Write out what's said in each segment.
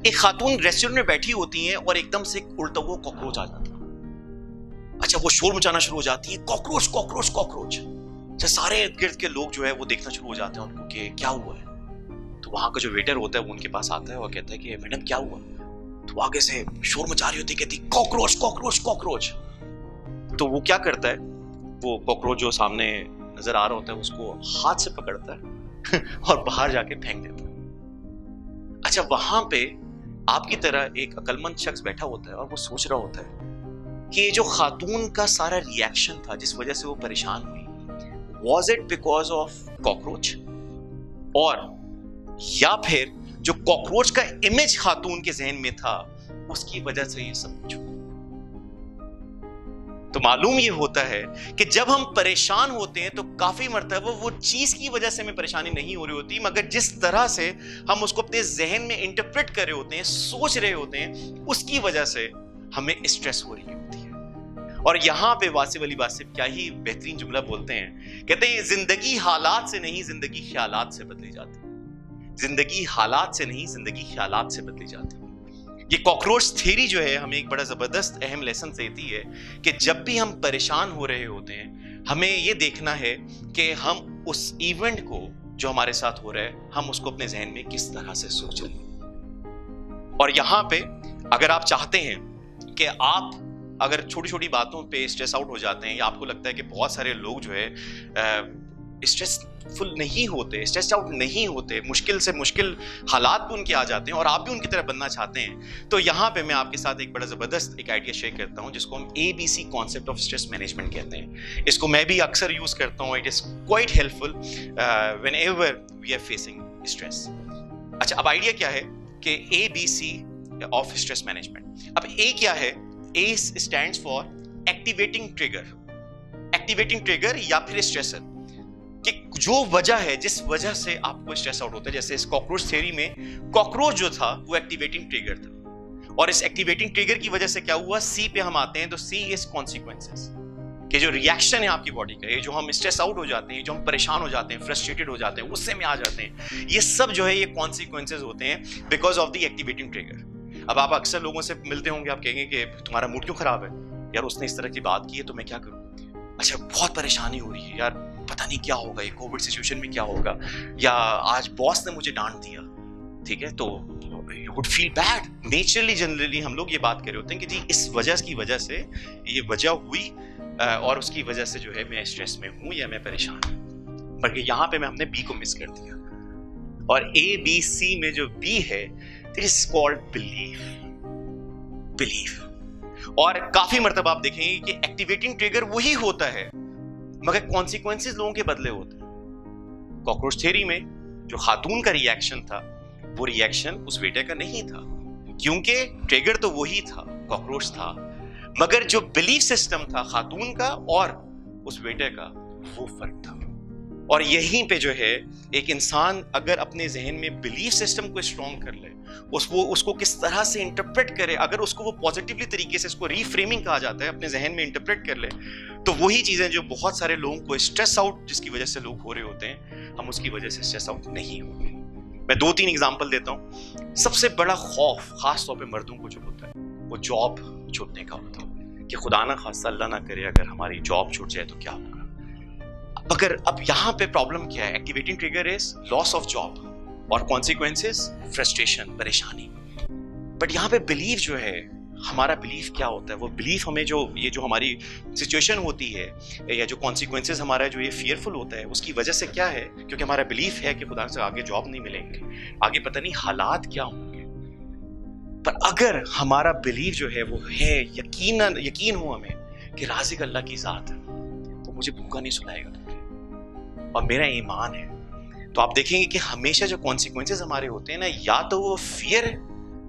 एक खातून रेस्टोरेंट में बैठी होती हैं और एकदम से एक उड़ता हुआ कॉकरोच आ जाता है। अच्छा, वो शोर मचाना शुरू हो जाती है, कॉकरोच कॉकरोच कॉकरोच। अच्छा, सारे इर्द गिर्द के लोग जो है वो देखना शुरू हो जाते हैं उनको कि क्या हुआ है। तो वहां का जो वेटर होता है वो उनके पास आता है और कहता है कि मैडम क्या हुआ। तो आगे से शोर मचा रही होती, कहती कॉकरोच कॉकरोच कॉकरोच। तो वो क्या करता है, वो कॉकरोच जो सामने नजर आ रहा होता है उसको हाथ से पकड़ता है और बाहर जाके फेंक देता है। अच्छा, वहां पे आपकी तरह एक अक्लमंद शख्स बैठा होता है और वो सोच रहा होता है कि ये जो खातून का सारा रिएक्शन था जिस वजह से वो परेशान हुई, was it because of cockroach, और या फिर जो कॉकरोच का इमेज खातून के जहन में था उसकी वजह से ये सब कुछ हुआ। तो मालूम ये होता है कि जब हम परेशान होते हैं तो काफी मर्तबा वो चीज की वजह से हमें परेशानी नहीं हो रही होती, मगर जिस तरह से हम उसको अपने जहन में इंटरप्रेट कर रहे होते हैं, सोच रहे होते हैं, उसकी वजह से हमें स्ट्रेस हो रही होती है। और यहां पे वासिफ अली वासिफ क्या ही बेहतरीन जुमला बोलते हैं, कहते हैं जिंदगी हालात से नहीं जिंदगी ख्यालात से बदली जाती है। जिंदगी हालात से नहीं जिंदगी ख्यालात से बदली जाती है। ये कॉकरोच थ्योरी जो है हमें एक बड़ा जबरदस्त अहम लेसन देती है कि जब भी हम परेशान हो रहे होते हैं हमें ये देखना है कि हम उस इवेंट को जो हमारे साथ हो रहा है हम उसको अपने जहन में किस तरह से सोच रहे हैं। और यहां पे अगर आप चाहते हैं कि आप अगर छोटी छोटी बातों पे स्ट्रेस आउट हो जाते हैं या आपको लगता है कि बहुत सारे लोग जो है स्ट्रेसफुल नहीं होते, स्ट्रेस आउट नहीं होते, मुश्किल से मुश्किल हालात भी उनके आ जाते हैं और आप भी उनकी तरह बनना चाहते हैं, तो यहाँ पे मैं आपके साथ एक बड़ा ज़बरदस्त एक आइडिया शेयर करता हूँ जिसको हम ABC concept of stress management कहते हैं। इसको मैं भी अक्सर यूज़ करता हूँ। It is quite helpful whenever we are facing stress. अच्छा, अब आइडिया क्या है कि ABC ऑफ स्ट्रेस मैनेजमेंट। अब A क्या है? A stands for activating trigger. Activating trigger या फिर स्ट्रेसर कि जो वजह है जिस वजह से आपको स्ट्रेस आउट होता है। जैसे इस कॉकरोच थ्योरी में कॉकरोच जो था वो एक्टिवेटिंग ट्रिगर था, और इस एक्टिवेटिंग ट्रिगर की वजह से क्या हुआ, सी पे हम आते हैं। तो सी इज कॉन्सिक्वेंसेस, कि जो रिएक्शन है आपकी बॉडी का, ये जो हम स्ट्रेस आउट हो जाते हैं, जो हम परेशान हो जाते हैं, फ्रस्ट्रेटेड हो जाते हैं, गुस्से में आ जाते हैं, ये सब जो है ये कॉन्सिक्वेंसेस होते हैं because of the activating trigger. अब आप अक्सर लोगों से मिलते होंगे, आप कहेंगे कि तुम्हारा मूड क्यों खराब है यार, उसने इस तरह की बात की है तो मैं क्या करूं। अच्छा, बहुत परेशानी हो रही है यार, पता नहीं क्या होगा, ये कोविड सिचुएशन में क्या होगा, या आज बॉस ने मुझे डांट दिया, ठीक है, तो you would feel bad. Naturally generally हम लोग ये बात कर रहे होते हैं कि जी इस वजह से ये वजह हुई और उसकी वजह से जो है मैं स्ट्रेस में हूं या मैं परेशान हूं। पर यहाँ पे हमने बी को मिस कर दिया, और ABC में जो बी है इट इज कॉल्ड बिलीफ। और काफी मर्तबा आप देखेंगे कि एक्टिवेटिंग ट्रिगर वही होता है मगर कॉन्सिक्वेंसेस लोगों के बदले होते हैं। कॉकरोच थ्योरी में जो खातून का रिएक्शन था वो रिएक्शन उस बेटे का नहीं था, क्योंकि ट्रिगर तो वही था, कॉकरोच था, मगर जो बिलीफ सिस्टम था खातून का और उस बेटे का वो फर्क था। और यहीं पे जो है एक इंसान अगर अपने जहन में बिलीफ सिस्टम को स्ट्रॉन्ग कर ले, उसको किस तरह से इंटरप्रेट करे, अगर उसको वो पॉजिटिवली तरीके से, इसको रीफ्रेमिंग कहा जाता है, अपने जहन में इंटरप्रेट कर ले, तो वही चीजें जो बहुत सारे लोगों को स्ट्रेस आउट जिसकी वजह से लोग हो रहे होते हैं, हम उसकी वजह से स्ट्रेस आउट नहीं होंगे। मैं 2-3 एग्जांपल देता हूँ। सबसे बड़ा खौफ खास तौर पे मर्दों को जो होता है वो जॉब छूटने का होता है कि खुदा ना खास्ता अल्लाह ना करे अगर हमारी जॉब छूट जाए तो क्या होगा। मगर अब यहाँ पे प्रॉब्लम क्या है, activating trigger is loss of job और कॉन्सिक्वेंसेस फ्रस्ट्रेशन, परेशानी। बट यहाँ पे बिलीफ जो है, हमारा बिलीफ क्या होता है, वो बिलीफ हमें जो हमारी सिचुएशन होती है या जो कॉन्सिक्वेंसेस हमारा जो ये फियरफुल होता है उसकी वजह से क्या है, क्योंकि हमारा बिलीफ है कि खुदा से आगे जॉब नहीं मिलेंगे, आगे पता नहीं हालात क्या होंगे। पर अगर हमारा बिलीफ जो है वो है यकीन हो हमें कि राज़िक अल्लाह की ज़ात है, वो मुझे भूखा नहीं सुनाएगा और मेरा ईमान है, तो आप देखेंगे कि हमेशा जो कॉन्सिक्वेंसेस हमारे होते हैं ना, या तो वो फियर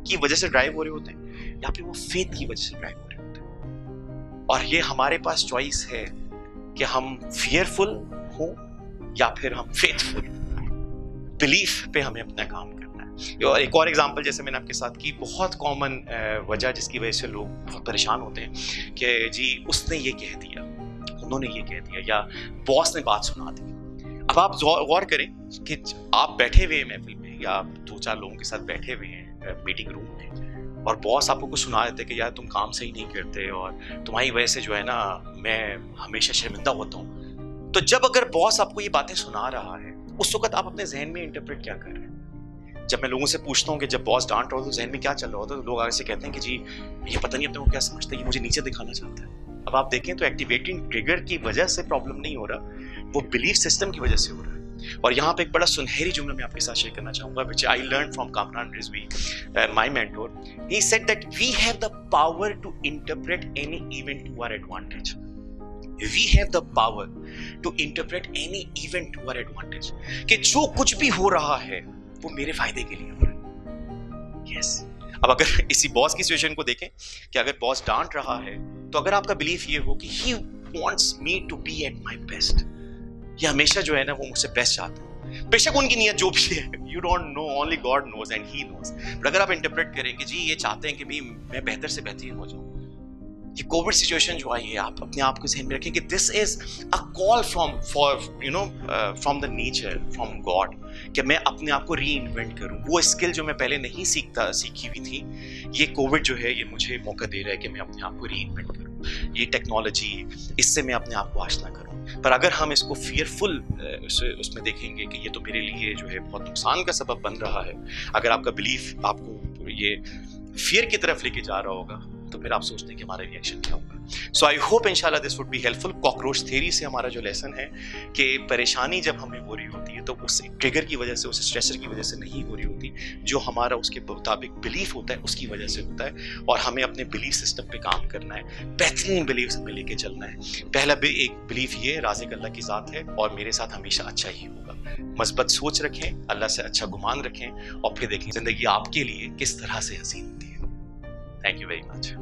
की वजह से ड्राइव हो रहे होते हैं या फिर वो फेथ की वजह से ड्राइव हो रहे होते हैं। और ये हमारे पास चॉइस है कि हम फियरफुल हो या फिर हम फेथफुल। बिलीफ पे हमें अपना काम करना है। और एक और एग्जांपल जैसे मैंने आपके साथ की, बहुत कॉमन वजह जिसकी वजह से लोग बहुत परेशान होते हैं कि जी उसने ये कह दिया, उन्होंने ये कह दिया, या बॉस ने बात सुना दी। अब आप गौर करें कि आप बैठे हुए महफिल में या आप 2-4 लोगों के साथ बैठे हुए हैं मीटिंग रूम में और बॉस आपको कुछ सुना देते कि यार तुम काम सही नहीं करते और तुम्हारी वजह से जो है ना मैं हमेशा शर्मिंदा होता हूँ। तो जब अगर बॉस आपको ये बातें सुना रहा है उस वक्त आप अपने जहन में इंटरप्रेट क्या कर रहे हैं? जब मैं लोगों से पूछता हूँ कि जब बॉस डांट रहा हो तो जहन में क्या चल रहा होता है, तो लोग आगे से कहते हैं कि जी ये पता नहीं अपने को क्या समझता है, ये मुझे नीचे दिखाना चाहता है। अब आप देखें तो एक्टिवेटिंग ट्रिगर की वजह से प्रॉब्लम नहीं हो रहा, वो बिलीफ सिस्टम की वजह से हो रहा है। और यहाँ पे एक बड़ा सुनहरी जुमला मैं आपके साथ शेयर करना चाहूंगा, which I learned from Kamran Rizvi, my mentor. He said that we have the power to interpret any event to our advantage. We have the power to interpret any event to our advantage. कि जो कुछ भी हो रहा है वो मेरे फायदे के लिए हो रहा है। Yes. अब अगर इसी बॉस की सिचुएशन को देखें कि अगर बॉस डांट रहा है तो अगर आपका बिलीफ ये हो कि he wants me to be at my best, ये हमेशा जो है ना वो मुझसे बेस्ट चाहते हैं, बेशक उनकी नीयत जो भी है, you don't know, only God knows and he knows. But अगर आप इंटरप्रेट करें कि जी ये चाहते हैं कि भाई मैं बेहतर से बेहतरीन हो जाऊं, ये कोविड सिचुएशन जो आई है आप अपने आप को ध्यान में रखें कि this is a call from the nature, from God, कि मैं अपने आप को री इन्वेंट करूं। वो स्किल जो मैं पहले नहीं सीखी हुई थी, ये कोविड जो है ये मुझे मौका दे रहा है कि मैं अपने आप को री इन्वेंट करूं। ये टेक्नोलॉजी, इससे मैं अपने आप को आशना करूं। पर अगर हम इसको फियरफुल उसमें देखेंगे कि ये तो मेरे लिए जो है बहुत नुकसान का सबब बन रहा है, अगर आपका बिलीफ आपको ये फियर की तरफ लेके जा रहा होगा तो फिर आप सोचते हैं कि हमारा रिएक्शन क्या होगा। सो आई होप इंशाल्लाह this would be helpful. Cockroach theory से हमारा जो लेसन है कि परेशानी जब हमें हो रही होती है तो उस ट्रिगर की वजह से, उस स्ट्रेसर की वजह से नहीं हो रही होती, जो हमारा उसके मुताबिक बिलीफ होता है उसकी वजह से होता है। और हमें अपने बिलीफ सिस्टम पे काम करना है, बेहतरीन बिलीफ में लेके चलना है। पहला एक बिलीफ ये राज़िक अल्लाह की ज़ात है और मेरे साथ हमेशा अच्छा ही होगा। मस्बत सोच रखें, अल्लाह से अच्छा गुमान रखें और फिर देखें जिंदगी आपके लिए किस तरह से हसीन होती है। Thank you very much.